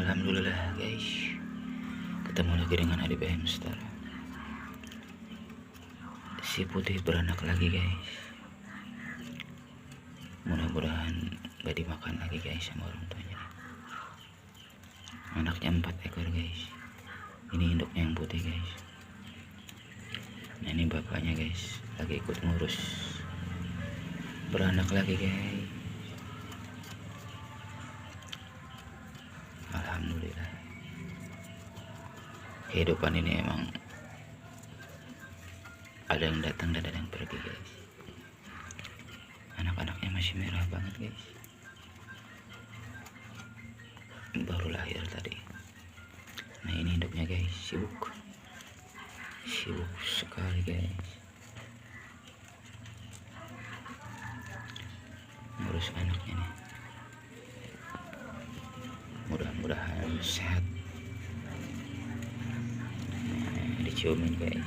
Alhamdulillah guys, ketemu lagi dengan Adi Hamster. Si putih beranak lagi guys. Mudah-mudahan gak dimakan lagi guys sama orang tuanya. Anaknya 4 ekor guys. Ini induknya yang putih guys. Nah ini bapaknya guys, lagi ikut ngurus. Beranak lagi guys. Alhamdulillah. Kehidupan ini emang ada yang datang dan ada yang pergi guys. Anak-anaknya masih merah banget guys, baru lahir tadi. Nah ini induknya guys, sibuk sekali guys, ngurus anaknya nih. Mudah-mudahan sehat. Nah, diciumin guys.